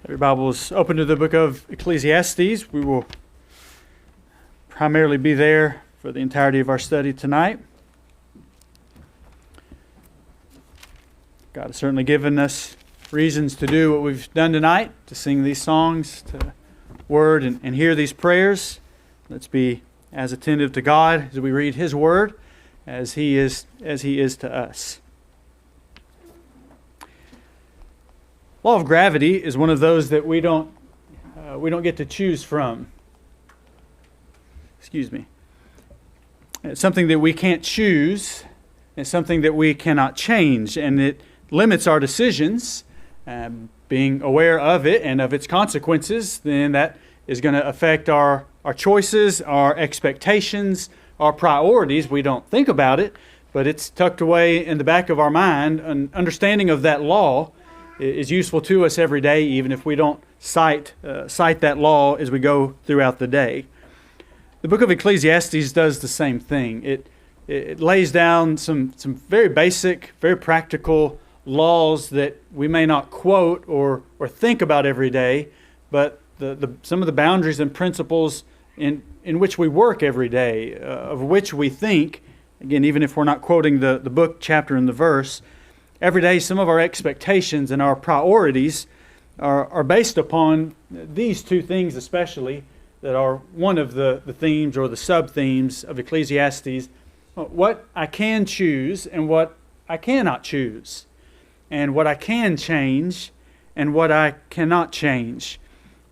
Your Bible is open to the book of Ecclesiastes. We will primarily be there for the entirety of our study tonight. God has certainly given us reasons to do what we've done tonight, to sing these songs, to word and hear these prayers. Let's be as attentive to God as we read His Word as He is to us. Law of gravity is one of those that we don't get to choose from. Excuse me. It's something that we can't choose. It's something that we cannot change, and it limits our decisions. Being aware of it and of its consequences, then that is going to affect our choices, our expectations, our priorities. We don't think about it, but it's tucked away in the back of our mind. An understanding of that law is useful to us every day, even if we don't cite that law as we go throughout the day. The book of Ecclesiastes does the same thing. It lays down some very basic, very practical laws that we may not quote or think about every day, but some of the boundaries and principles in which we work every day, of which we think, again, even if we're not quoting the book, chapter, and the verse, every day some of our expectations and our priorities are based upon these two things especially, that are one of the themes or the sub-themes of Ecclesiastes: what I can choose and what I cannot choose, and what I can change and what I cannot change.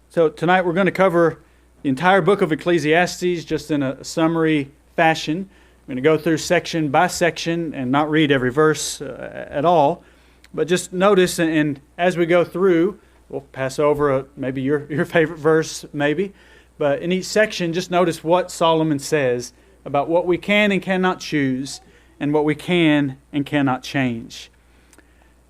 So tonight we're going to cover the entire book of Ecclesiastes just in a summary fashion. I'm going to go through section by section and not read every verse at all, but just notice, and as we go through, we'll pass over maybe your favorite verse, maybe, but in each section, just notice what Solomon says about what we can and cannot choose and what we can and cannot change.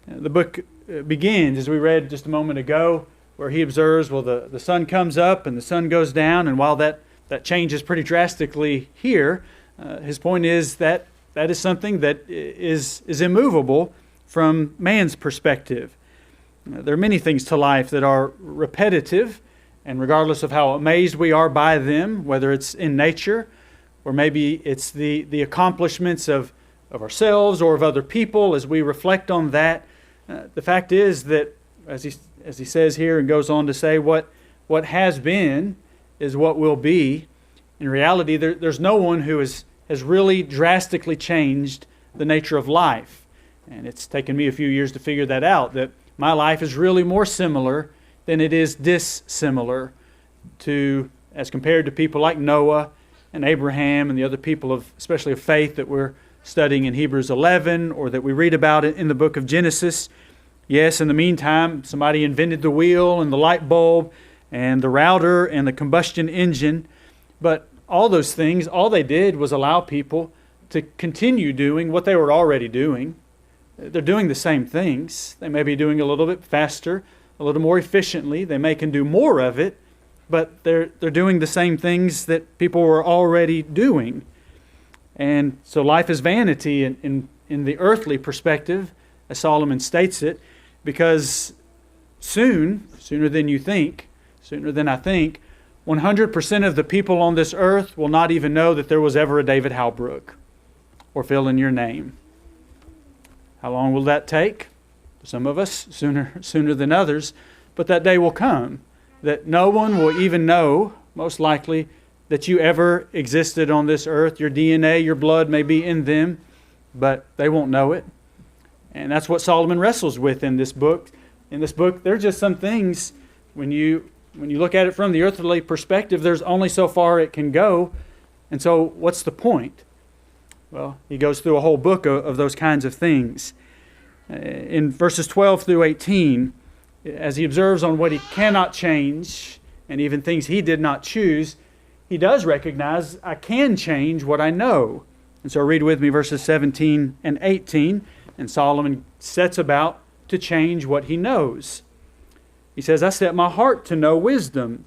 The book begins, as we read just a moment ago, where he observes, the sun comes up and the sun goes down, and while that changes pretty drastically here, his point is that is something that is immovable from man's perspective. There are many things to life that are repetitive, and regardless of how amazed we are by them, whether it's in nature or maybe it's the accomplishments of ourselves or of other people, as we reflect on that, the fact is that, as he says here and goes on to say, what has been is what will be. In reality, there's no one who has really drastically changed the nature of life. And it's taken me a few years to figure that out, that my life is really more similar than it is dissimilar to, as compared to people like Noah and Abraham and the other people especially of faith that we're studying in Hebrews 11 or that we read about it in the book of Genesis. Yes, in the meantime, somebody invented the wheel and the light bulb and the router and the combustion engine, but all those things, all they did was allow people to continue doing what they were already doing. They're doing the same things. They may be doing a little bit faster, a little more efficiently. They may can do more of it, but they're doing the same things that people were already doing. And so life is vanity in the earthly perspective, as Solomon states it, because sooner than you think, sooner than I think, 100% of the people on this earth will not even know that there was ever a David Halbrook, or fill in your name. How long will that take? Some of us, sooner than others, but that day will come that no one will even know, most likely, that you ever existed on this earth. Your DNA, your blood may be in them, but they won't know it. And that's what Solomon wrestles with in this book. In this book, there are just some things, when you look at it from the earthly perspective, there's only so far it can go. And so what's the point? Well, he goes through a whole book of those kinds of things. In verses 12 through 18, as he observes on what he cannot change and even things he did not choose, he does recognize, I can change what I know. And so read with me verses 17 and 18, and Solomon sets about to change what he knows. He says, I set my heart to know wisdom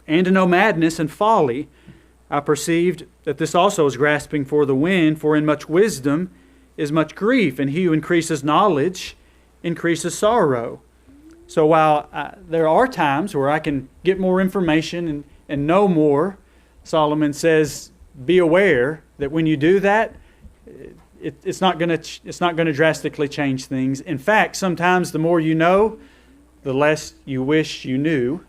and to know madness and folly. I perceived that this also is grasping for the wind, for in much wisdom is much grief, and he who increases knowledge increases sorrow. So while there are times where I can get more information and know more, Solomon says, be aware that when you do that, it's not going to drastically change things. In fact, sometimes the more you know, the less you wish you knew,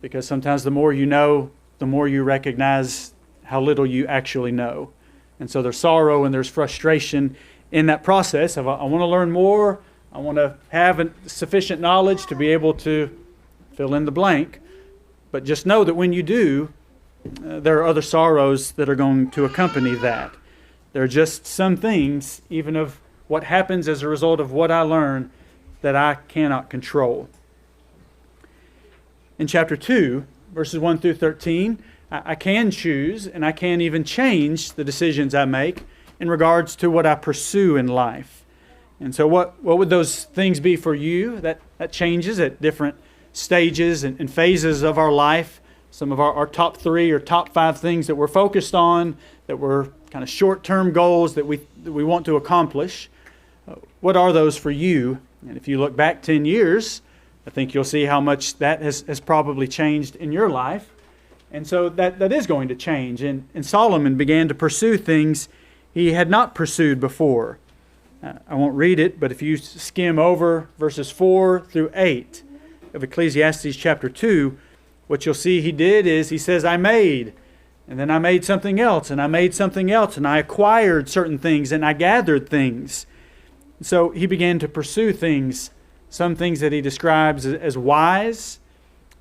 because sometimes the more you know, the more you recognize how little you actually know. And so there's sorrow and there's frustration in that process of I want to learn more, I want to have sufficient knowledge to be able to fill in the blank. But just know that when you do, there are other sorrows that are going to accompany that. There are just some things, even of what happens as a result of what I learn, that I cannot control. In chapter 2, verses 1 through 13, I can choose and I can even change the decisions I make in regards to what I pursue in life. And so what would those things be for you? That changes at different stages and phases of our life. Some of our top 3 or top 5 things that we're focused on, that were kind of short-term goals that we want to accomplish. What are those for you? And if you look back 10 years, I think you'll see how much that has probably changed in your life. And so that is going to change. And Solomon began to pursue things he had not pursued before. I won't read it, but if you skim over verses 4 through 8 of Ecclesiastes chapter 2, what you'll see he did is he says, I made, and then I made something else, and I made something else, and I acquired certain things, and I gathered things. So he began to pursue things, some things that he describes as wise,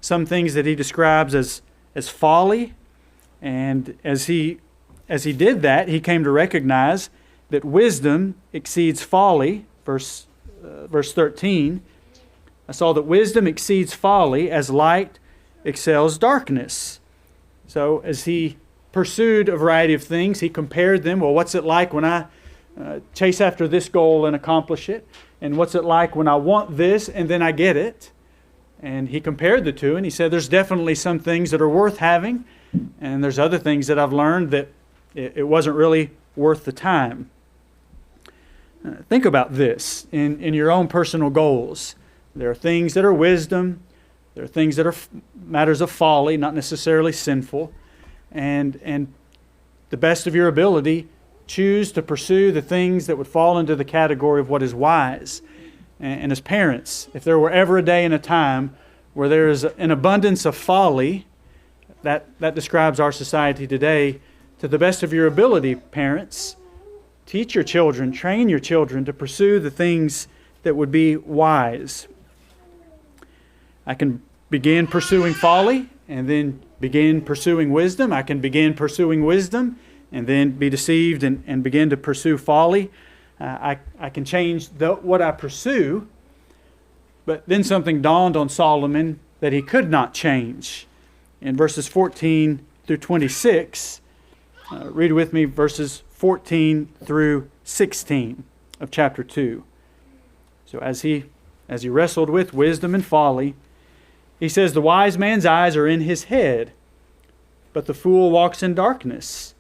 some things that he describes as folly. And as he did that, he came to recognize that wisdom exceeds folly. Verse 13, I saw that wisdom exceeds folly as light excels darkness. So as he pursued a variety of things, he compared them. Well, what's it like when I chase after this goal and accomplish it? And what's it like when I want this and then I get it? And he compared the two, and he said there's definitely some things that are worth having, and there's other things that I've learned that it wasn't really worth the time. Think about this in your own personal goals. There are things that are wisdom. There are things that are matters of folly, not necessarily sinful. And the best of your ability, choose to pursue the things that would fall into the category of what is wise. And as parents, if there were ever a day and a time where there is an abundance of folly, that describes our society today. To the best of your ability, parents, teach your children, train your children to pursue the things that would be wise. I can begin pursuing folly and then begin pursuing wisdom. I can begin pursuing wisdom and then be deceived and begin to pursue folly. I can change what I pursue, but then something dawned on Solomon that he could not change. In verses 14 through 26, read with me verses 14 through 16 of chapter 2. So as he wrestled with wisdom and folly, he says, the wise man's eyes are in his head, but the fool walks in darkness.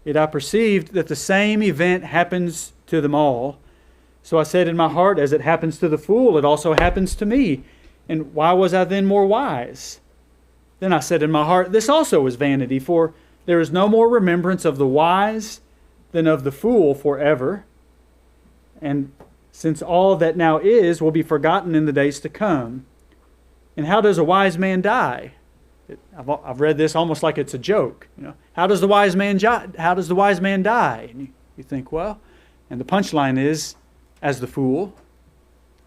Yet I perceived that the same event happens to them all. So I said in my heart, as it happens to the fool, it also happens to me. And why was I then more wise? Then I said in my heart, this also is vanity, for there is no more remembrance of the wise than of the fool forever. And since all that now is will be forgotten in the days to come. And how does a wise man die? I've read this almost like it's a joke. How does the wise man die? And you think, well, and the punchline is, as the fool.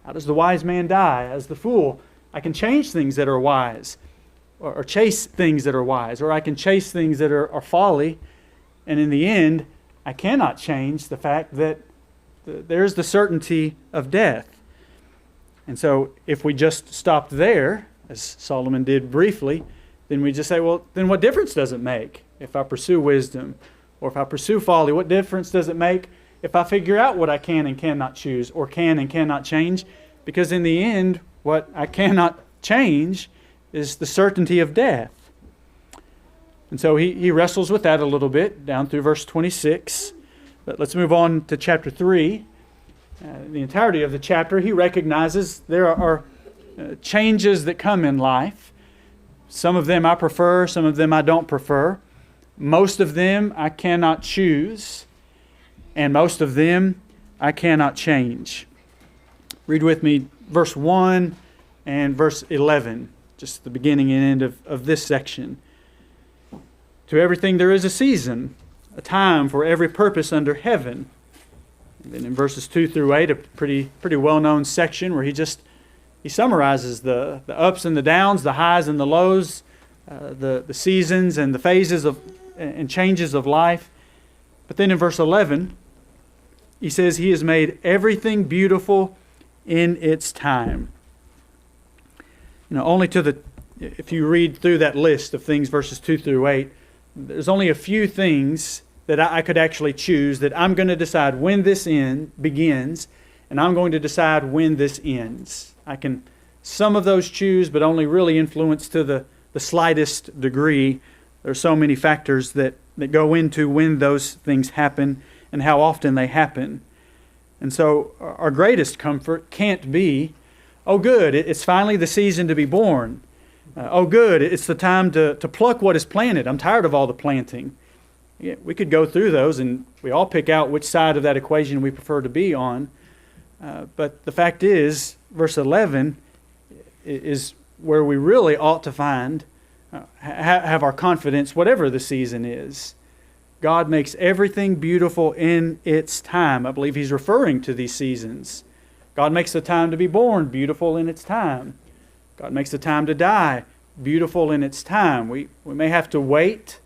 How does the wise man die? As the fool. I can change things that are wise, or chase things that are wise, or I can chase things that are folly. And in the end, I cannot change the fact that there's the certainty of death. And so if we just stopped there, as Solomon did briefly, then we just say, well, then what difference does it make if I pursue wisdom or if I pursue folly? What difference does it make if I figure out what I can and cannot choose or can and cannot change? Because in the end, what I cannot change is the certainty of death. And so he wrestles with that a little bit down through verse 26. But let's move on to chapter 3. The entirety of the chapter, he recognizes there are changes that come in life. Some of them I prefer, some of them I don't prefer. Most of them I cannot choose, and most of them I cannot change. Read with me verse 1 and verse 11, just the beginning and end of this section. To everything there is a season, a time for every purpose under heaven. And then in verses 2 through 8, a pretty well-known section where he summarizes the ups and the downs, the highs and the lows, the seasons and the phases and changes of life. But then in verse 11, he says he has made everything beautiful in its time. If you read through that list of things, verses 2 through 8, there's only a few things that I could actually choose, that I'm going to decide when this begins, and I'm going to decide when this ends. I can some of those choose, but only really influence to the slightest degree. There are so many factors that go into when those things happen and how often they happen. And so our greatest comfort can't be, oh good, it's finally the season to be born. Oh good, it's the time to pluck what is planted. I'm tired of all the planting. Yeah, we could go through those and we all pick out which side of that equation we prefer to be on. But the fact is, verse 11 is where we really ought to find, have our confidence, whatever the season is. God makes everything beautiful in its time. I believe he's referring to these seasons. God makes the time to be born beautiful in its time. God makes the time to die beautiful in its time. We may have to wait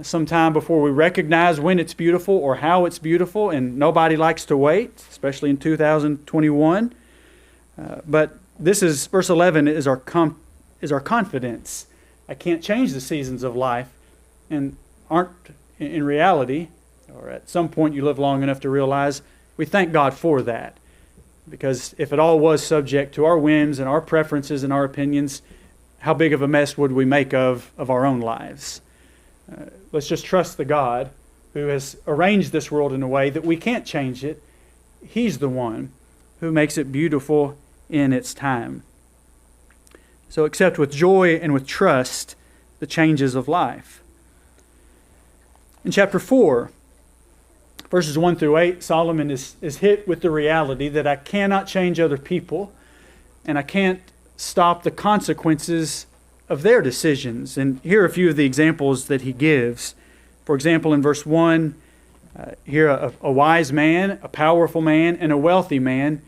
some time before we recognize when it's beautiful or how it's beautiful, and nobody likes to wait, especially in 2021. But this is, verse 11 is our confidence. I can't change the seasons of life, and aren't in reality, or at some point you live long enough to realize, we thank God for that. Because if it all was subject to our whims and our preferences and our opinions, how big of a mess would we make of our own lives? Let's just trust the God who has arranged this world in a way that we can't change it. He's the one who makes it beautiful in its time. So accept with joy and with trust the changes of life. In chapter 4, verses 1 through 8, Solomon is hit with the reality that I cannot change other people, and I can't stop the consequences of their decisions. And here are a few of the examples that he gives. For example, in verse 1, here a wise man, a powerful man, and a wealthy man,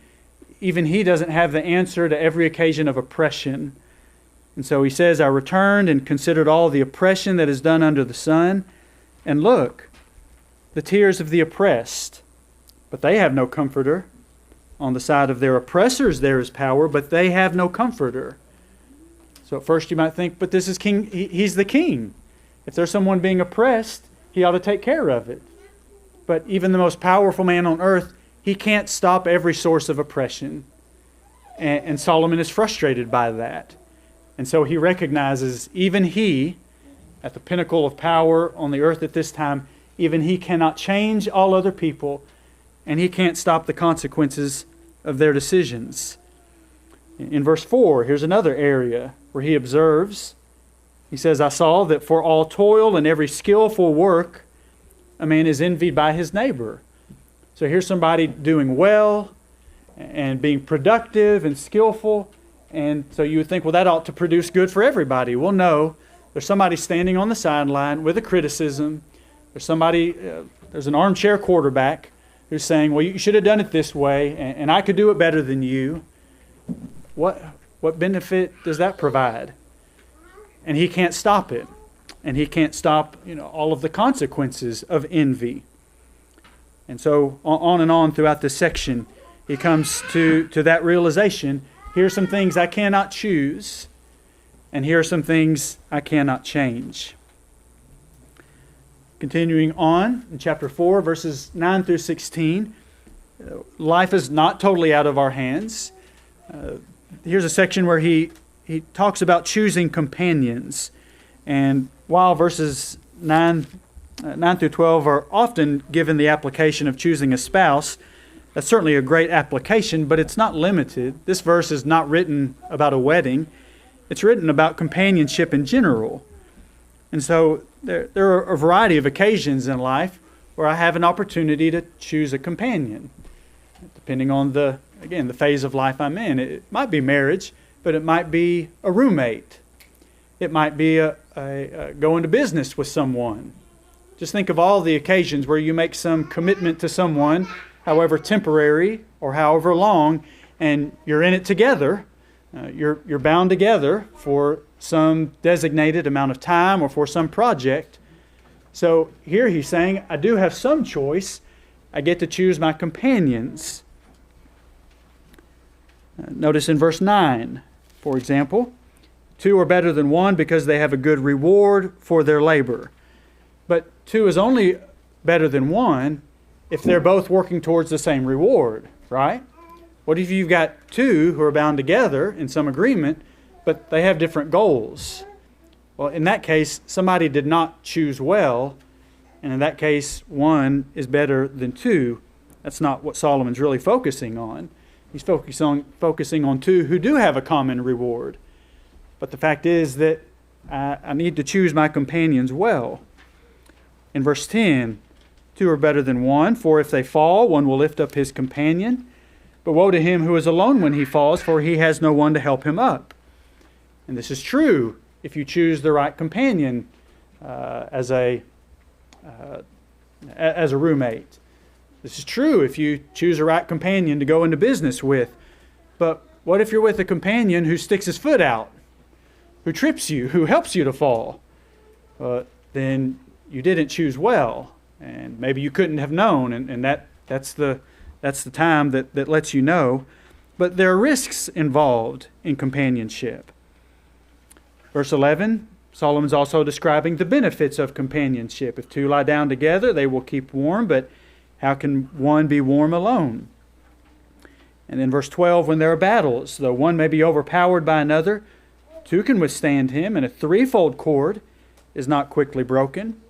even he doesn't have the answer to every occasion of oppression. And so he says, I returned and considered all the oppression that is done under the sun, and look, the tears of the oppressed, but they have no comforter. On the side of their oppressors there is power, but they have no comforter. So at first you might think, but this is king. He's the king. If there's someone being oppressed, he ought to take care of it. But even the most powerful man on earth, he can't stop every source of oppression. And Solomon is frustrated by that. And so he recognizes even he, at the pinnacle of power on the earth at this time, even he cannot change all other people, and he can't stop the consequences of their decisions. In verse 4, here's another area where he observes. He says, I saw that for all toil and every skillful work, a man is envied by his neighbor. So here's somebody doing well and being productive and skillful. And so you would think, well, that ought to produce good for everybody. Well, no. There's somebody standing on the sideline with a criticism. There's an armchair quarterback who's saying, well, you should have done it this way, and I could do it better than you. What benefit does that provide? And he can't stop it. And he can't stop, all of the consequences of envy. And so on and on throughout this section, he comes to that realization. Here are some things I cannot choose, and here are some things I cannot change. Continuing on in chapter 4, verses 9 through 16, life is not totally out of our hands. Here's a section where he talks about choosing companions. And while verses 9 through 12 are often given the application of choosing a spouse, That's certainly a great application, but it's not limited. This verse is not written about a wedding. It's written about companionship in general. And so there are a variety of occasions in life where I have an opportunity to choose a companion, depending on the phase of life I'm in. It might be marriage, but it might be a roommate. It might be a go into business with someone. Just think of all the occasions where you make some commitment to someone, however temporary or however long, and you're in it together. You're bound together for some designated amount of time or for some project. So here he's saying, I do have some choice. I get to choose my companions. Notice in verse 9, for example, 2 are better than 1 because they have a good reward for their labor. But 2 is only better than 1 if they're both working towards the same reward, right? What if you've got 2 who are bound together in some agreement, but they have different goals? Well, in that case, somebody did not choose well, and in that case, 1 is better than 2. That's not what Solomon's really focusing on. He's focusing on 2 who do have a common reward. But the fact is that I need to choose my companions well. In verse 10, 2 are better than 1, for if they fall, 1 will lift up his companion. But woe to him who is alone when he falls, for he has no one to help him up. And this is true if you choose the right companion as a roommate. This is true if you choose a right companion to go into business with. But what if you're with a companion who sticks his foot out, who trips you, who helps you to fall? Then you didn't choose well, and maybe you couldn't have known, and that's the time that lets you know. But there are risks involved in companionship. Verse 11, Solomon's also describing the benefits of companionship. If 2 lie down together, they will keep warm, but how can 1 be warm alone? And then verse 12, when there are battles, though 1 may be overpowered by another, 2 can withstand him, and a threefold cord is not quickly broken.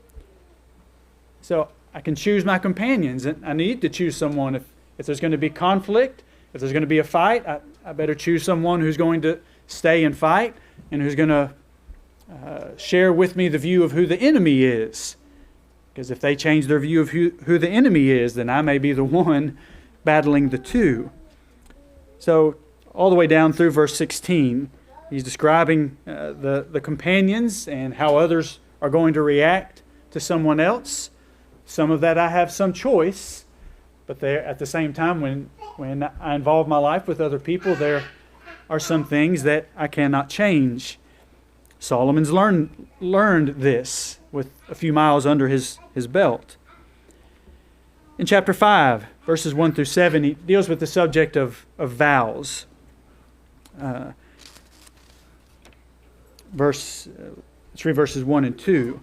So I can choose my companions, and I need to choose someone. If there's going to be conflict, if there's going to be a fight, I better choose someone who's going to stay and fight and who's going to share with me the view of who the enemy is. Because if they change their view of who the enemy is, then I may be the one battling the 2. So all the way down through verse 16, he's describing the companions and how others are going to react to someone else. Some of that I have some choice, but there at the same time, when I involve my life with other people, there are some things that I cannot change. Solomon's learned this with a few miles under his belt. In chapter 5, verses 1 through 7, he deals with the subject of vows. Let's read verses 1 and 2.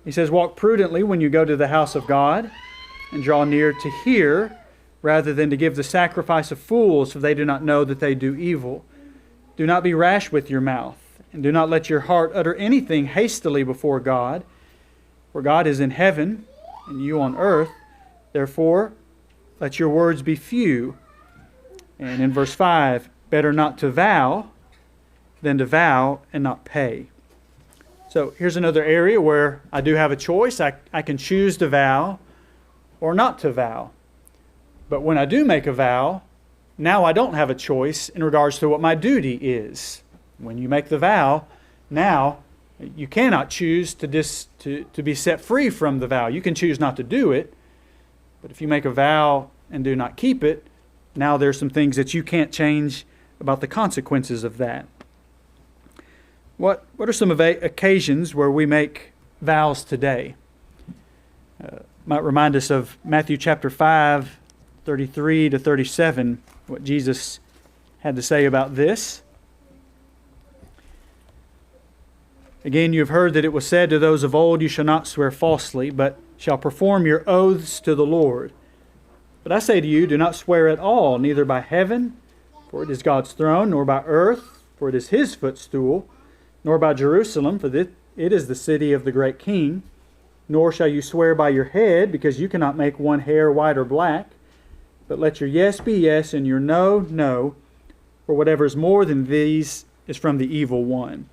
He says, walk prudently when you go to the house of God, and draw near to hear, rather than to give the sacrifice of fools, for they do not know that they do evil. Do not be rash with your mouth, and do not let your heart utter anything hastily before God. For God is in heaven, and you on earth. Therefore, let your words be few. And in verse 5, better not to vow than to vow and not pay. So here's another area where I do have a choice. I can choose to vow or not to vow. But when I do make a vow, now I don't have a choice in regards to what my duty is. When you make the vow, now you cannot choose to be set free from the vow. You can choose not to do it, but if you make a vow and do not keep it, now there's some things that you can't change about the consequences of that. What are some occasions where we make vows today? Might remind us of Matthew chapter 5, 33 to 37, what Jesus had to say about this. Again, you have heard that it was said to those of old, you shall not swear falsely, but shall perform your oaths to the Lord. But I say to you, do not swear at all, neither by heaven, for it is God's throne, nor by earth, for it is his footstool, nor by Jerusalem, for it is the city of the great King. Nor shall you swear by your head, because you cannot make one hair white or black. but let your yes be yes and your no, no, for whatever is more than these is from the evil one.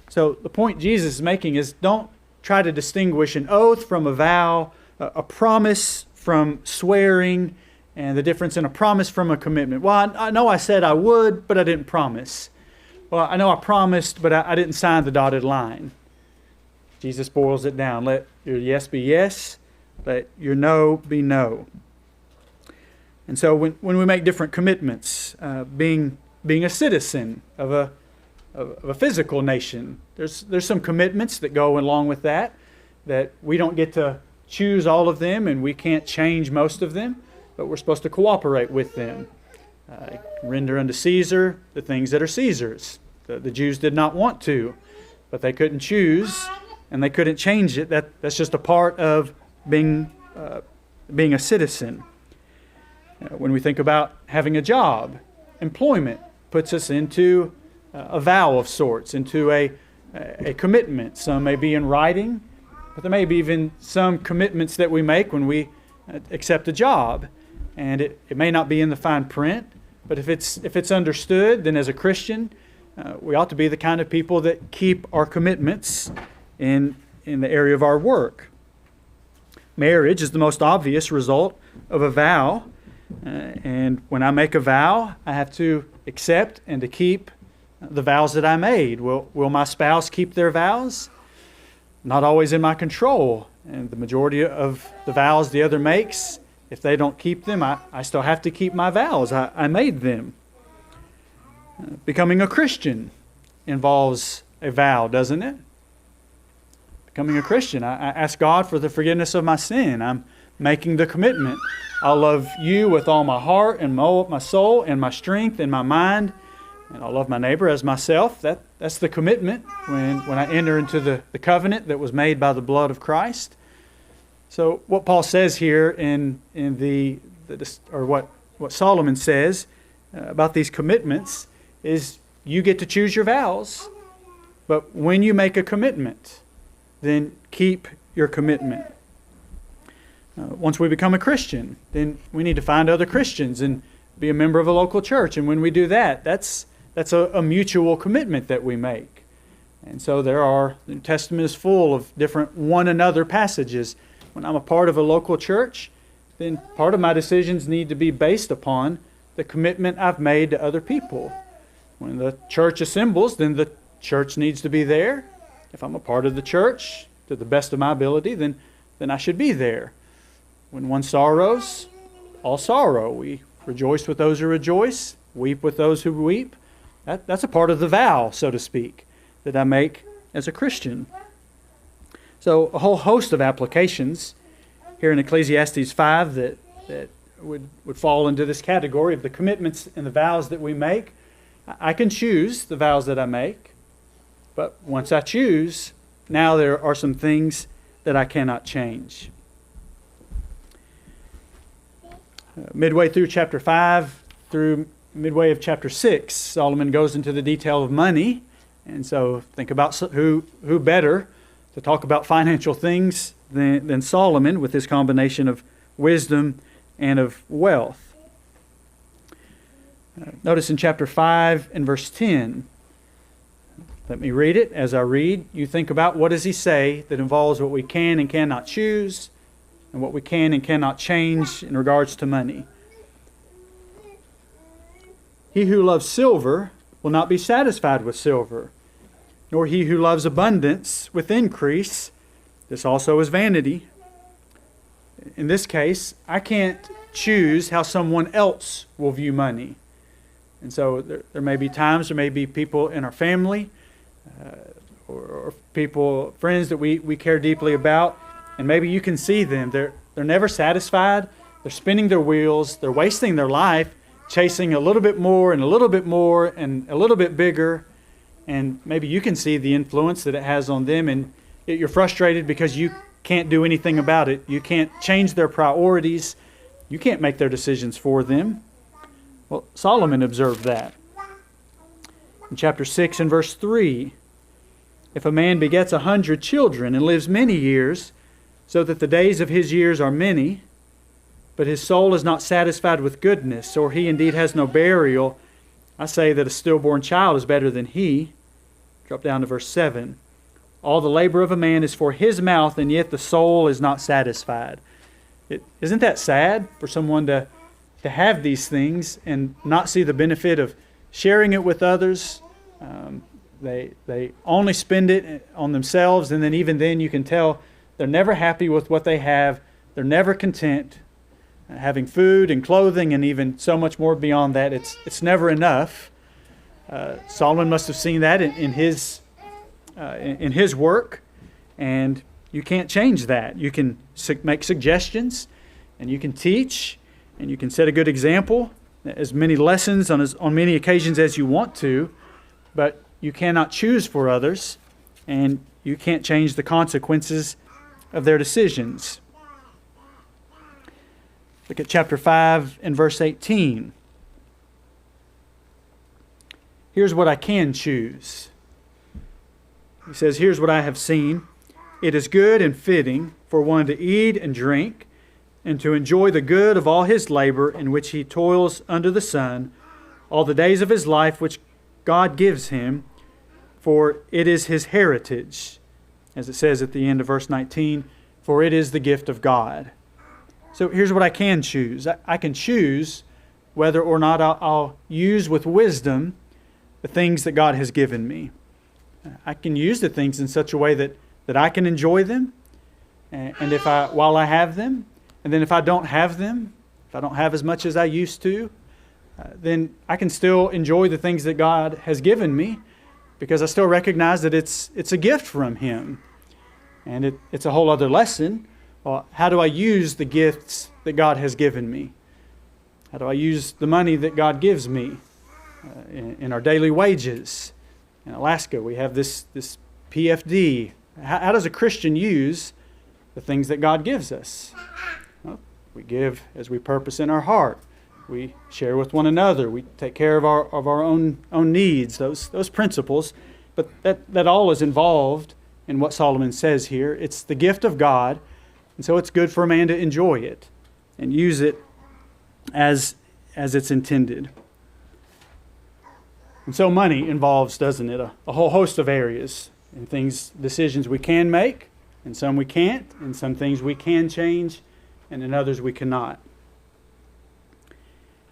So the point Jesus is making is don't try to distinguish an oath from a vow, a promise from swearing, and the difference in a promise from a commitment. Well, I know I said I would, but I didn't promise. Well, I know I promised, but I didn't sign the dotted line. Jesus boils it down. Let your yes be yes, let your no be no. And so when we make different commitments, being a citizen of a physical nation, there's some commitments that go along with that we don't get to choose all of them and we can't change most of them, but we're supposed to cooperate with them. Render unto Caesar the things that are Caesar's. The Jews did not want to, but they couldn't choose and they couldn't change it. That's just a part of being a citizen. When we think about having a job, employment puts us into a vow of sorts, into a commitment. Some may be in writing, but there may be even some commitments that we make when we accept a job. And it may not be in the fine print, but if it's understood, then as a Christian, we ought to be the kind of people that keep our commitments in the area of our work. Marriage is the most obvious result of a vow. And when I make a vow, I have to accept and to keep the vows that I made. Will my spouse keep their vows? Not always in my control. And the majority of the vows the other makes, if they don't keep them, I still have to keep my vows. I made them. Becoming a Christian involves a vow, doesn't it? Becoming a Christian, I ask God for the forgiveness of my sin. I'm making the commitment. I'll love you with all my heart and my soul and my strength and my mind. And I'll love my neighbor as myself. That's the commitment when I enter into the covenant that was made by the blood of Christ. So what Paul says here in what Solomon says about these commitments is you get to choose your vows. But when you make a commitment, then keep your commitment. Once we become a Christian, then we need to find other Christians and be a member of a local church. And when we do that, that's a mutual commitment that we make. And so the New Testament is full of different one another passages. When I'm a part of a local church, then part of my decisions need to be based upon the commitment I've made to other people. When the church assembles, then the church needs to be there. If I'm a part of the church, to the best of my ability, then I should be there. When one sorrows, all sorrow. We rejoice with those who rejoice, weep with those who weep. That's a part of the vow, so to speak, that I make as a Christian. So a whole host of applications here in Ecclesiastes 5 that would fall into this category of the commitments and the vows that we make. I can choose the vows that I make, but once I choose, now there are some things that I cannot change. Midway through chapter 5 through midway of chapter 6, Solomon goes into the detail of money. And so think about who better to talk about financial things than Solomon with his combination of wisdom and of wealth. Notice in chapter 5 and verse 10. Let me read it. As I read, you think about what does he say that involves what we can and cannot choose and what we can and cannot change in regards to money. He who loves silver will not be satisfied with silver, nor he who loves abundance with increase. This also is vanity. In this case, I can't choose how someone else will view money. And so there may be times, there may be people in our family or people, friends that we care deeply about, and maybe you can see them. They're never satisfied. They're spinning their wheels. They're wasting their life chasing a little bit more and a little bit more and a little bit bigger. And maybe you can see the influence that it has on them, and you're frustrated because you can't do anything about it. You can't change their priorities. You can't make their decisions for them. Well, Solomon observed that. In chapter 6 and verse 3, if a man begets 100 children and lives many years, so that the days of his years are many, but his soul is not satisfied with goodness, or he indeed has no burial, I say that a stillborn child is better than he. Drop down to verse 7. All the labor of a man is for his mouth, and yet the soul is not satisfied. Isn't that sad for someone to have these things and not see the benefit of sharing it with others? They only spend it on themselves, and then even then you can tell they're never happy with what they have. They're never content. Having food and clothing and even so much more beyond that, it's never enough. Solomon must have seen that in his work, and you can't change that. You can make suggestions, and you can teach, and you can set a good example, as many lessons on many occasions as you want to, but you cannot choose for others, and you can't change the consequences of their decisions. Look at chapter 5 and verse 18. Here's what I can choose. He says, here's what I have seen. It is good and fitting for one to eat and drink and to enjoy the good of all his labor in which he toils under the sun, all the days of his life which God gives him, for it is his heritage. As it says at the end of verse 19, for it is the gift of God. So here's what I can choose. I can choose whether or not I'll use with wisdom the things that God has given me. I can use the things in such a way that I can enjoy them, and while I have them, and then if I don't have them, if I don't have as much as I used to, then I can still enjoy the things that God has given me, because I still recognize that it's a gift from Him. And it's a whole other lesson. Well, how do I use the gifts that God has given me? How do I use the money that God gives me in our daily wages? In Alaska, we have this PFD. How does a Christian use the things that God gives us? Well, we give as we purpose in our heart. We share with one another. We take care of our own needs, those principles. But that all is involved in what Solomon says here. It's the gift of God, and so it's good for a man to enjoy it and use it as it's intended. And so money involves, doesn't it, a whole host of areas and decisions we can make, and some we can't, and some things we can change, and in others we cannot.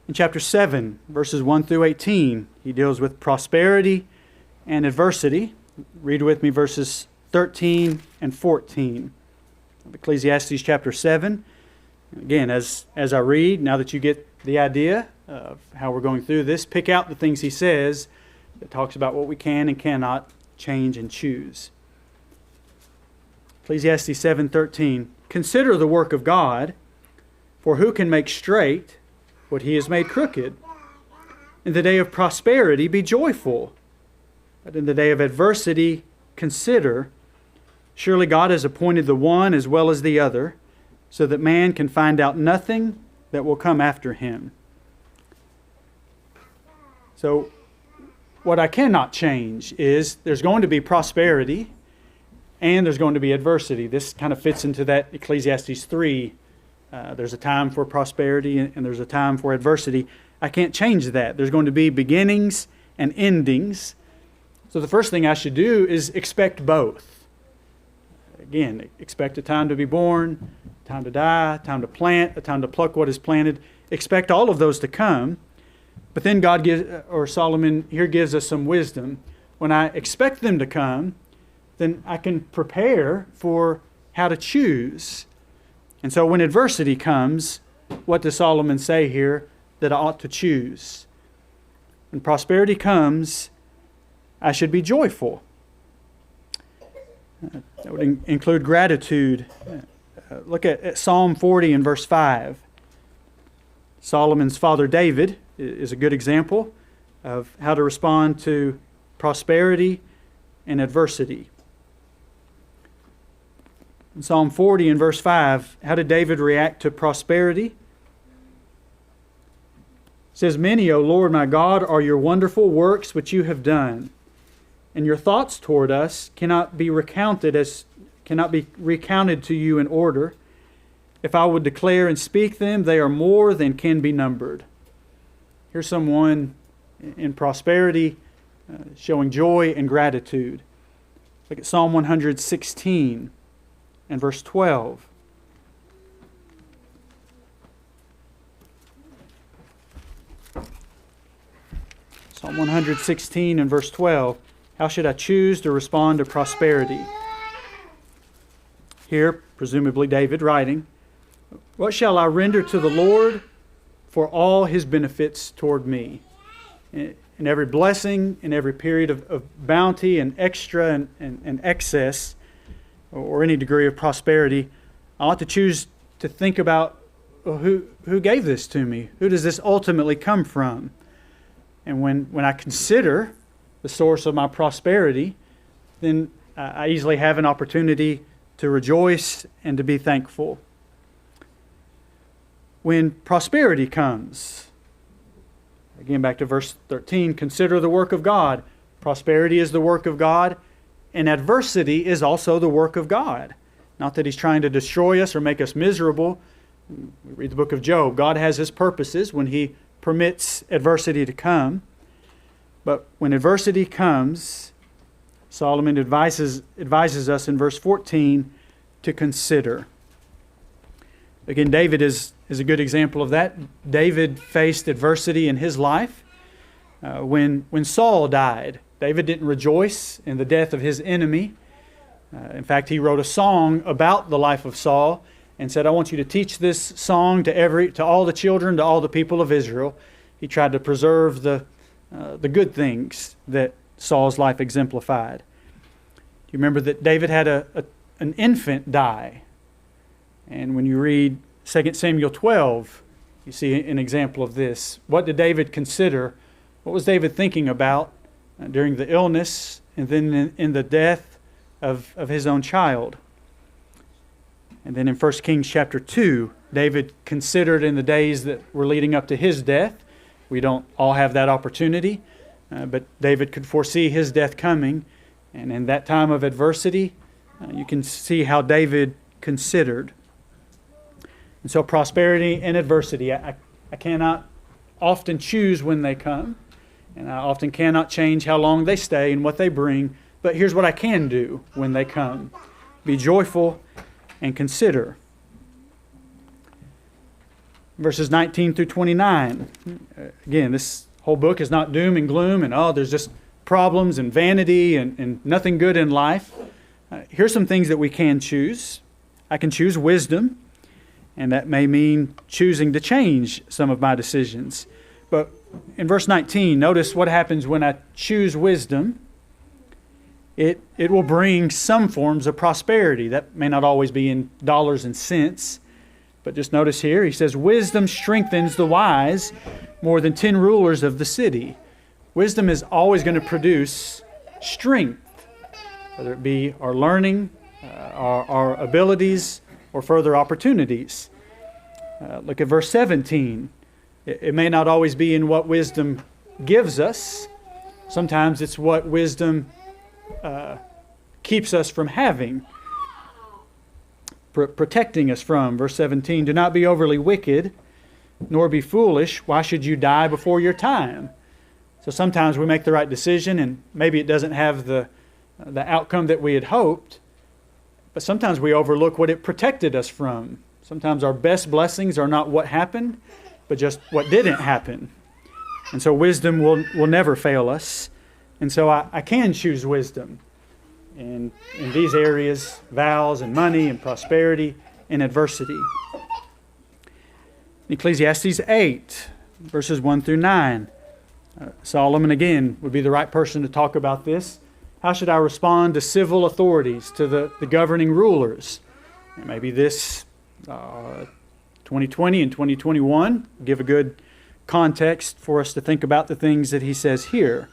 In chapter 7, verses 1 through 18, he deals with prosperity and adversity. Read with me verses 13 and 14 of Ecclesiastes chapter 7. Again, as I read, now that you get the idea of how we're going through this, pick out the things he says that talks about what we can and cannot change and choose. Ecclesiastes 7:13. Consider the work of God, for who can make straight what He has made crooked? In the day of prosperity be joyful, but in the day of adversity consider, surely God has appointed the one as well as the other, so that man can find out nothing that will come after him. So, what I cannot change is there's going to be prosperity and there's going to be adversity. This kind of fits into that Ecclesiastes 3. There's a time for prosperity and there's a time for adversity. I can't change that. There's going to be beginnings and endings. So the first thing I should do is expect both. Again, expect a time to be born, time to die, time to plant, a time to pluck what is planted. Expect all of those to come. But then Solomon here gives us some wisdom. When I expect them to come, then I can prepare for how to choose. And so when adversity comes, what does Solomon say here that I ought to choose? When prosperity comes, I should be joyful. That would include gratitude. Look at Psalm 40 and verse 5. Solomon's father David is a good example of how to respond to prosperity and adversity. In Psalm 40 and verse 5, how did David react to prosperity? It says, "Many, O Lord my God, are your wonderful works which you have done, and your thoughts toward us cannot be recounted to you in order. If I would declare and speak them, they are more than can be numbered. Here's someone in prosperity showing joy and gratitude. Look at Psalm 116 and verse 12. Psalm 116 and verse 12. How should I choose to respond to prosperity? Here, presumably David writing, what shall I render to the Lord for all His benefits toward me? In every blessing, in every period of bounty and extra and excess, or any degree of prosperity, I ought to choose to think about, well, who gave this to me? Who does this ultimately come from? And when I consider the source of my prosperity, then I easily have an opportunity to rejoice and to be thankful. When prosperity comes, again back to verse 13, consider the work of God. Prosperity is the work of God, and adversity is also the work of God. Not that He's trying to destroy us or make us miserable. We read the book of Job. God has His purposes when He permits adversity to come. But when adversity comes, Solomon advises us in verse 14 to consider. Again, David is a good example of that. David faced adversity in his life. When Saul died, David didn't rejoice in the death of his enemy. In fact, he wrote a song about the life of Saul and said, I want you to teach this song to all the children, to all the people of Israel. He tried to preserve the good things that Saul's life exemplified. You remember that David had an infant die. And when you read 2 Samuel 12, you see an example of this. What did David consider? What was David thinking about during the illness and then in the death of his own child? And then in 1 Kings chapter 2, David considered in the days that were leading up to his death. We don't all have that opportunity, but David could foresee his death coming. And in that time of adversity, you can see how David considered. And so prosperity and adversity, I cannot often choose when they come, and I often cannot change how long they stay and what they bring, but here's what I can do when they come. Be joyful and consider. Verses 19 through 29. Again, this whole book is not doom and gloom and, there's just problems and vanity and nothing good in life. Here's some things that we can choose. I can choose wisdom, and that may mean choosing to change some of my decisions. But in verse 19, notice what happens when I choose wisdom. It will bring some forms of prosperity. That may not always be in dollars and cents. But just notice here, he says, wisdom strengthens the wise more than 10 rulers of the city. Wisdom is always going to produce strength, whether it be our learning, our abilities, or further opportunities. Look at verse 17. It may not always be in what wisdom gives us. Sometimes it's what wisdom keeps us from having, protecting us from. Verse 17, do not be overly wicked, nor be foolish. Why should you die before your time? So sometimes we make the right decision, and maybe it doesn't have the outcome that we had hoped, but sometimes we overlook what it protected us from. Sometimes our best blessings are not what happened, but just what didn't happen. And so wisdom will never fail us. And so I can choose wisdom in these areas, vows and money and prosperity and adversity. Ecclesiastes 8, verses 1 through 9. Solomon, again, would be the right person to talk about this. How should I respond to civil authorities, to the governing rulers? And maybe this 2020 and 2021 give a good context for us to think about the things that he says here.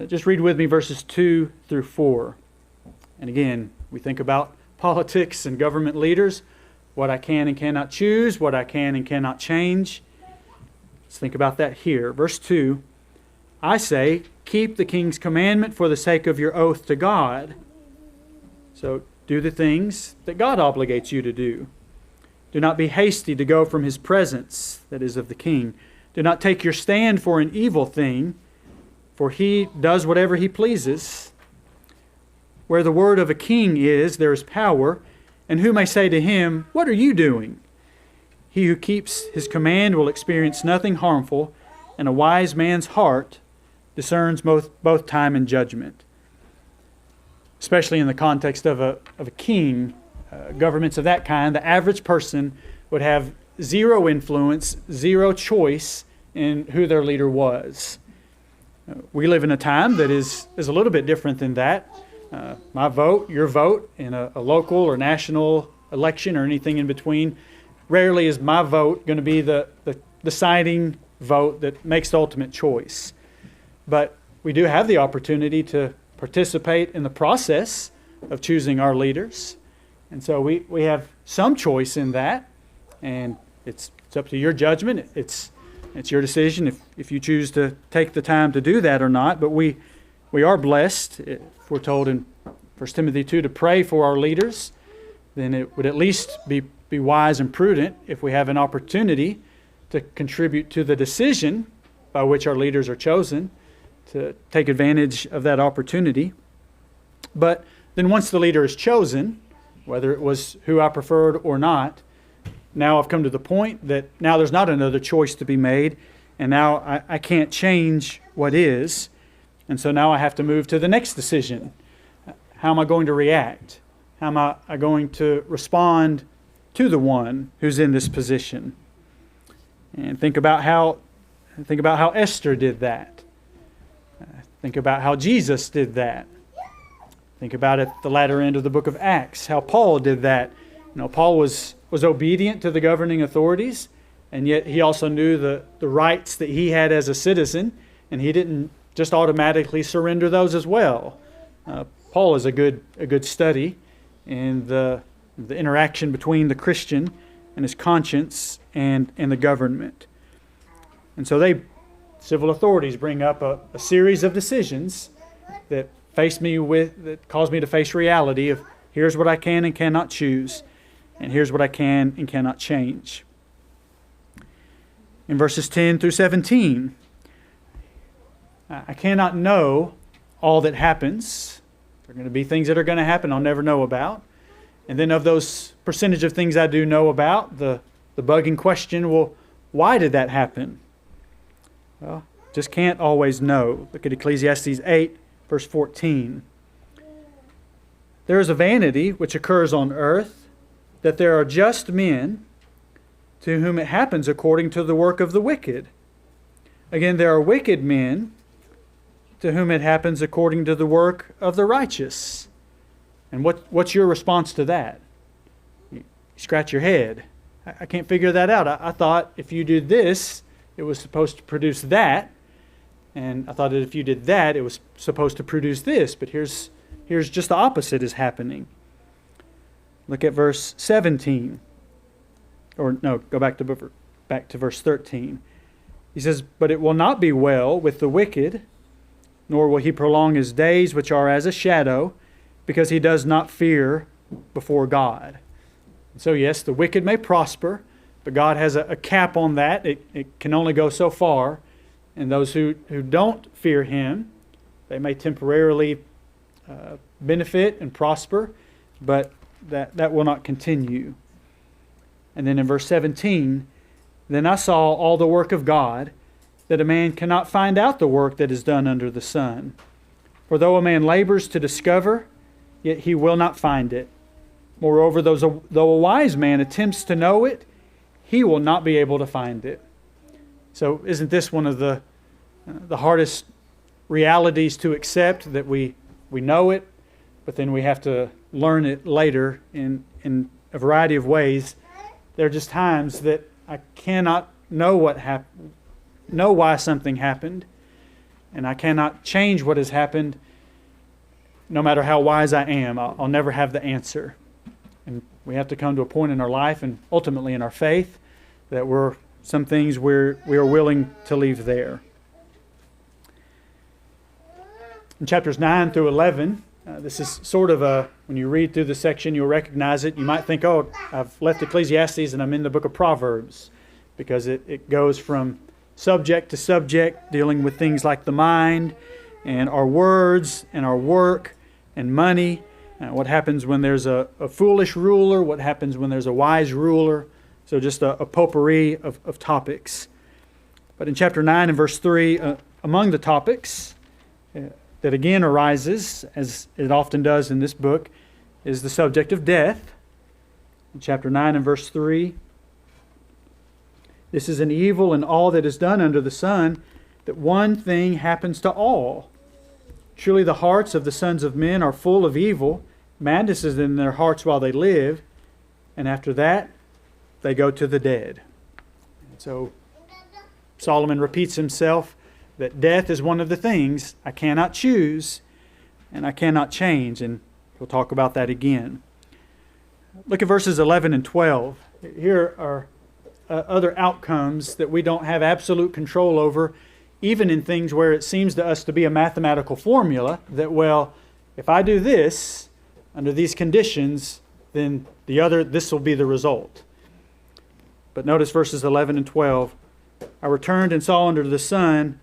Just read with me verses 2 through 4. And again, we think about politics and government leaders, what I can and cannot choose, what I can and cannot change. Let's think about that here. Verse 2, I say, keep the king's commandment for the sake of your oath to God. So do the things that God obligates you to do. Do not be hasty to go from his presence, that is, of the king. Do not take your stand for an evil thing, for he does whatever he pleases. Where the word of a king is, there is power, and who may say to him, "What are you doing?" He who keeps his command will experience nothing harmful, and a wise man's heart discerns both time and judgment. Especially in the context of a king, governments of that kind, the average person would have zero influence, zero choice in who their leader was. We live in a time that is a little bit different than that. My vote, your vote in a local or national election or anything in between, rarely is my vote going to be the deciding vote that makes the ultimate choice. But we do have the opportunity to participate in the process of choosing our leaders. And so we have some choice in that, and it's up to your judgment. It's your decision if you choose to take the time to do that or not. But we are blessed, if we're told in 1 Timothy 2 to pray for our leaders, then it would at least be wise and prudent if we have an opportunity to contribute to the decision by which our leaders are chosen, to take advantage of that opportunity. But then once the leader is chosen, whether it was who I preferred or not, now I've come to the point that now there's not another choice to be made, and now I can't change what is. And so now I have to move to the next decision. How am I going to react? How am I going to respond to the one who's in this position? And think about how Esther did that. Think about how Jesus did that. Think about at the latter end of the book of Acts, how Paul did that. Paul was obedient to the governing authorities, and yet he also knew the rights that he had as a citizen, and he didn't just automatically surrender those as well. Paul is a good study in the interaction between the Christian and his conscience and the government. And so civil authorities bring up a series of decisions that cause me to face reality of here's what I can and cannot choose, and here's what I can and cannot change. In verses 10 through 17, I cannot know all that happens. There are going to be things that are going to happen I'll never know about. And then of those percentage of things I do know about, the bugging question, well, why did that happen? Well, just can't always know. Look at Ecclesiastes 8, verse 14. There is a vanity which occurs on earth, that there are just men to whom it happens according to the work of the wicked. Again, there are wicked men to whom it happens according to the work of the righteous. And what's your response to that? You scratch your head. I can't figure that out. I thought if you did this, it was supposed to produce that. And I thought that if you did that, it was supposed to produce this. But here's just the opposite is happening. Look at verse 17. Or no, go back to verse 13. He says, "But it will not be well with the wicked, nor will he prolong his days which are as a shadow, because he does not fear before God." And so yes, the wicked may prosper, but God has a cap on that. It can only go so far. And those who don't fear him, they may temporarily benefit and prosper, but that will not continue. And then in verse 17, "Then I saw all the work of God, that a man cannot find out the work that is done under the sun. For though a man labors to discover, yet he will not find it. Moreover, though a wise man attempts to know it, he will not be able to find it." So isn't this one of the hardest realities to accept, that we know it, but then we have to learn it later in a variety of ways? There are just times that I cannot know why something happened, and I cannot change what has happened no matter how wise I am. I'll never have the answer. And we have to come to a point in our life and ultimately in our faith that some things we are willing to leave there. In chapters 9 through 11, This is sort of when you read through the section, you'll recognize it. You might think, oh, I've left Ecclesiastes and I'm in the book of Proverbs, because it goes from subject to subject, dealing with things like the mind and our words and our work and money. What happens when there's a foolish ruler? What happens when there's a wise ruler? So just a potpourri of topics. But in chapter 9 and verse 3, among the topics that again arises, as it often does in this book, is the subject of death. In chapter 9 and verse 3, this is an evil in all that is done under the sun, that one thing happens to all. Surely the hearts of the sons of men are full of evil. Madness is in their hearts while they live, and after that they go to the dead. So Solomon repeats himself that death is one of the things I cannot choose and I cannot change, and we'll talk about that again. Look at verses 11 and 12. Here are other outcomes that we don't have absolute control over, even in things where it seems to us to be a mathematical formula that, well, if I do this under these conditions, then this will be the result. But notice verses 11 and 12. I returned and saw under the sun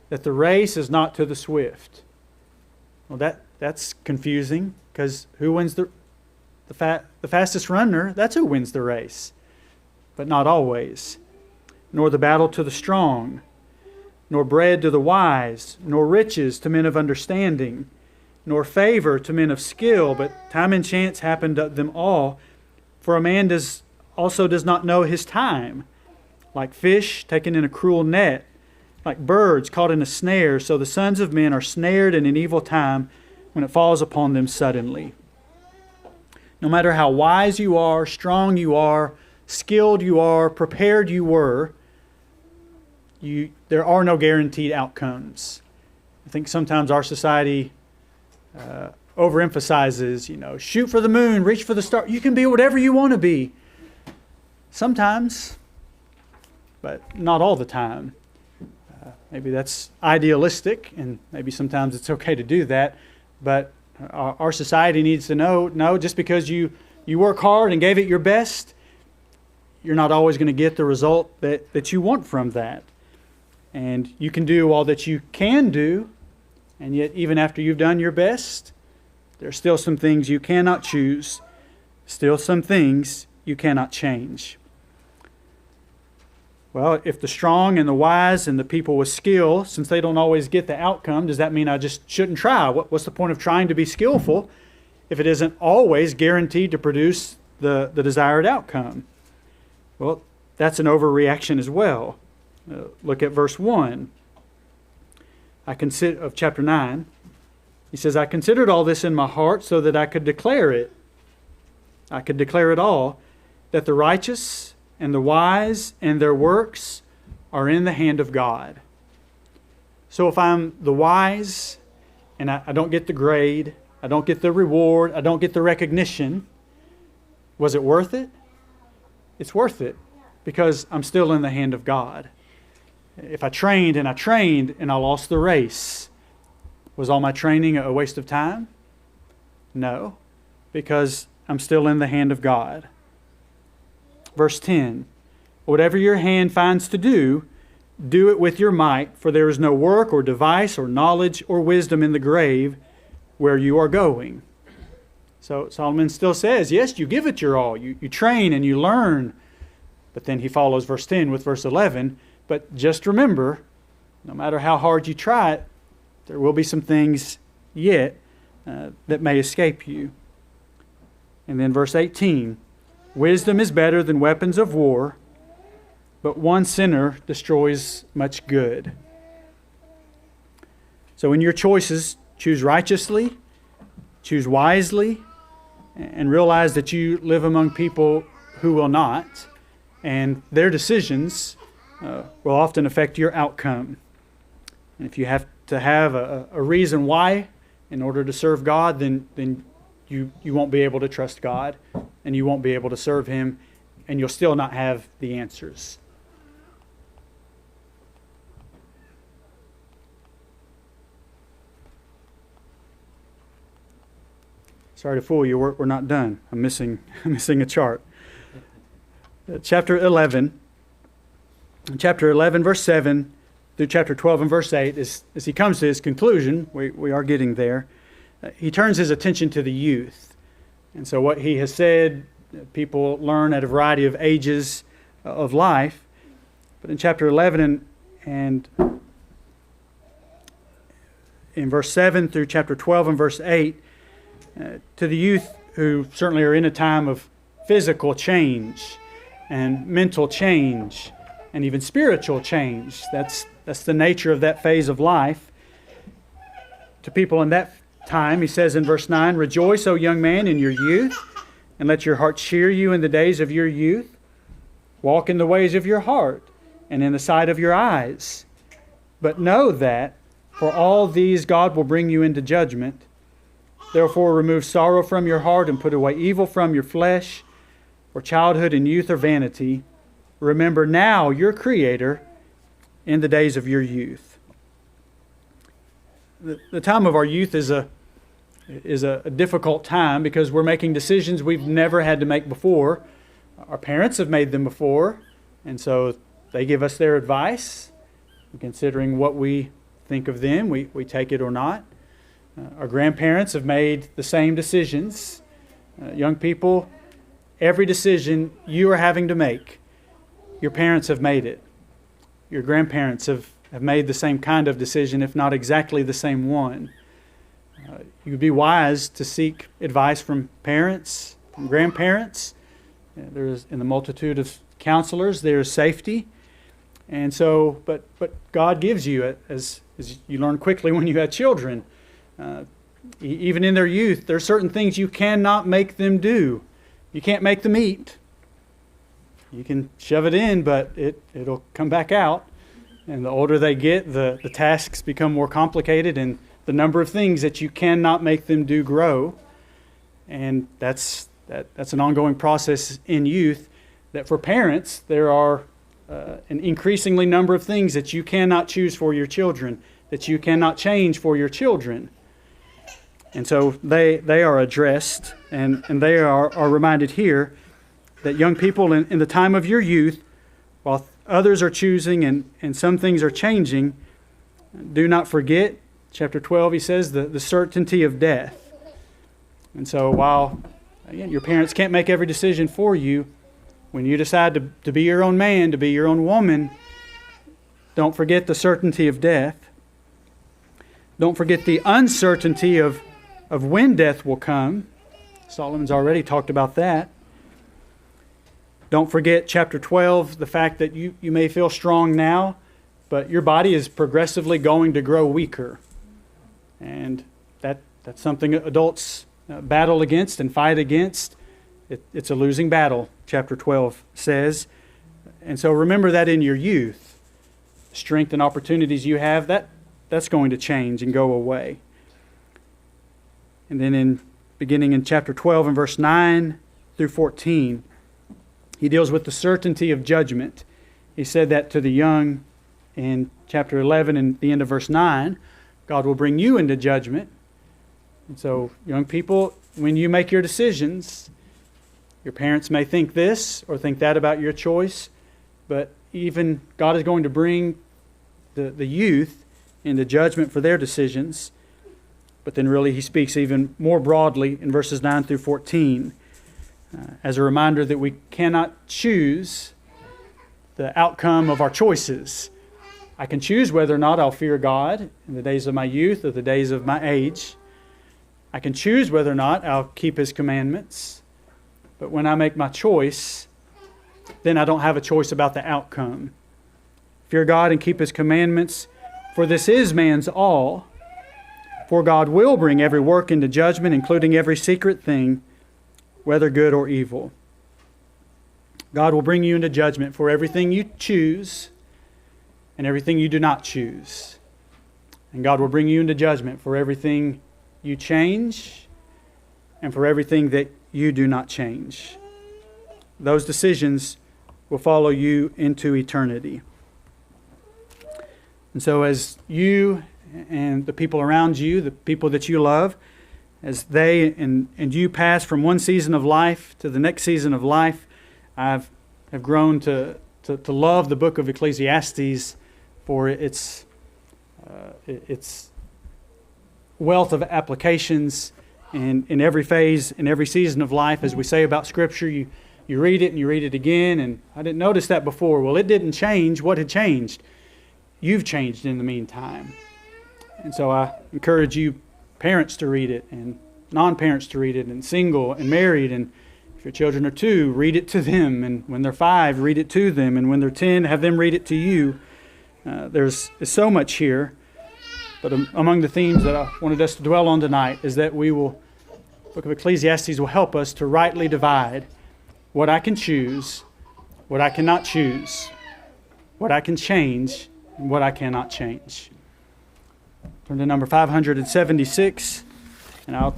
that the race is not to the swift. Well, that's confusing, because who wins the fastest runner? That's who wins the race, but not always. Nor the battle to the strong, nor bread to the wise, nor riches to men of understanding, nor favor to men of skill, but time and chance happen to them all. For a man does not know his time. Like fish taken in a cruel net, like birds caught in a snare, so the sons of men are snared in an evil time when it falls upon them suddenly. No matter how wise you are, strong you are, skilled you are, prepared you were, there are no guaranteed outcomes. I think sometimes our society overemphasizes, shoot for the moon, reach for the star. You can be whatever you want to be. Sometimes, but not all the time. Maybe that's idealistic, and maybe sometimes it's okay to do that. But our society needs to know, no, just because you work hard and gave it your best, you're not always going to get the result that you want from that. And you can do all that you can do, and yet even after you've done your best, there's still some things you cannot choose, still some things you cannot change. Well, if the strong and the wise and the people with skill, since they don't always get the outcome, does that mean I just shouldn't try? What's the point of trying to be skillful if it isn't always guaranteed to produce the desired outcome? Well, that's an overreaction as well. Look at verse 1 of chapter 9. He says, I considered all this in my heart so that I could declare it. I could declare it all, that the righteous and the wise and their works are in the hand of God. So if I'm the wise and I don't get the grade, I don't get the reward, I don't get the recognition, was it worth it? It's worth it, because I'm still in the hand of God. If I trained and I lost the race, was all my training a waste of time? No, because I'm still in the hand of God. Verse 10, whatever your hand finds to do, do it with your might, for there is no work or device or knowledge or wisdom in the grave where you are going. So Solomon still says, yes, you give it your all. You train and you learn. But then he follows verse 10 with verse 11. But just remember, no matter how hard you try it, there will be some things yet that may escape you. And then verse 18, wisdom is better than weapons of war, but one sinner destroys much good. So in your choices, choose righteously, choose wisely, and realize that you live among people who will not, and their decisions will often affect your outcome. And if you have to have a reason why in order to serve God, then you won't be able to trust God, and you won't be able to serve Him, and you'll still not have the answers. Sorry to fool you, we're not done. I'm missing a chart. Chapter 11, verse 7 through chapter 12 and verse 8, as he comes to his conclusion, we are getting there, he turns his attention to the youth. And so what he has said, people learn at a variety of ages of life. But in chapter 11 and in verse 7 through chapter 12 and verse 8, to the youth who certainly are in a time of physical change and mental change and even spiritual change. That's the nature of that phase of life. To people in that time, he says in verse 9, "Rejoice, O young man, in your youth, and let your heart cheer you in the days of your youth. Walk in the ways of your heart and in the sight of your eyes. But know that for all these God will bring you into judgment. Therefore remove sorrow from your heart and put away evil from your flesh, for childhood and youth are vanity. Remember now your Creator in the days of your youth." The time of our youth is a difficult time because we're making decisions we've never had to make before. Our parents have made them before, and so they give us their advice. Considering what we think of them, we take it or not. Our grandparents have made the same decisions. Young people, every decision you are having to make, your parents have made it. Your grandparents have made the same kind of decision, if not exactly the same one. You would be wise to seek advice from parents, from grandparents. There's in the multitude of counselors, there is safety. And so, but God gives you, as you learn quickly when you have children, even in their youth, there are certain things you cannot make them do. You can't make them eat. You can shove it in, but it'll come back out. And the older they get, the tasks become more complicated, and the number of things that you cannot make them do grow. And that's an ongoing process in youth, that for parents, there are an increasingly number of things that you cannot choose for your children, that you cannot change for your children. And so they are addressed, and they are reminded here that young people in the time of your youth, while others are choosing and some things are changing, do not forget, chapter 12, he says, the certainty of death. And so while, again, your parents can't make every decision for you, when you decide to be your own man, to be your own woman, don't forget the certainty of death. Don't forget the uncertainty of when death will come. Solomon's already talked about that. Don't forget, chapter 12, the fact that you may feel strong now, but your body is progressively going to grow weaker. And that's something adults battle against and fight against. It's a losing battle, chapter 12 says. And so remember that in your youth. Strength and opportunities you have, that's going to change and go away. And then beginning in chapter 12 and verse 9 through 14, he deals with the certainty of judgment. He said that to the young in chapter 11 and the end of verse 9. God will bring you into judgment. And so, young people, when you make your decisions, your parents may think this or think that about your choice, but even God is going to bring the youth into judgment for their decisions. But then really he speaks even more broadly in verses 9 through 14 as a reminder that we cannot choose the outcome of our choices. I can choose whether or not I'll fear God in the days of my youth or the days of my age. I can choose whether or not I'll keep His commandments. But when I make my choice, then I don't have a choice about the outcome. Fear God and keep His commandments, for this is man's all. For God will bring every work into judgment, including every secret thing, whether good or evil. God will bring you into judgment for everything you choose and everything you do not choose. And God will bring you into judgment for everything you change and for everything that you do not change. Those decisions will follow you into eternity. And so as you and the people around you, the people that you love, as they and you pass from one season of life to the next season of life, have grown to love the book of Ecclesiastes for its wealth of applications in every phase, in every season of life. As we say about Scripture, you read it and you read it again, and I didn't notice that before. Well, it didn't change. What had changed? You've changed in the meantime. And so I encourage you parents to read it, and non-parents to read it, and single and married, and if your children are 2, read it to them, and when they're 5, read it to them, and when they're 10, have them read it to you. There's so much here, but among the themes that I wanted us to dwell on tonight is that the book of Ecclesiastes will help us to rightly divide what I can choose, what I cannot choose, what I can change, and what I cannot change. Turn to number 576, and I'll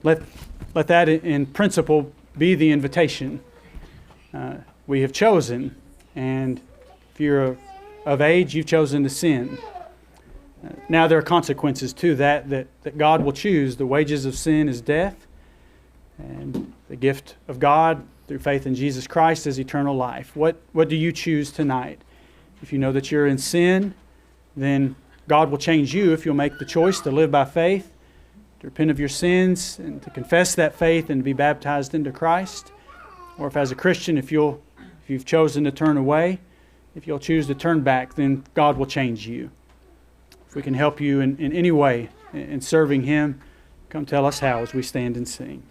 let that in principle be the invitation. We have chosen, and if you're of age, you've chosen to sin. Now there are consequences to that God will choose. The wages of sin is death, and the gift of God through faith in Jesus Christ is eternal life. What do you choose tonight? If you know that you're in sin, then God will change you if you'll make the choice to live by faith, to repent of your sins, and to confess that faith and to be baptized into Christ. Or if as a Christian, if you've chosen to turn away, if you'll choose to turn back, then God will change you. If we can help you in any way in serving Him, come tell us how as we stand and sing.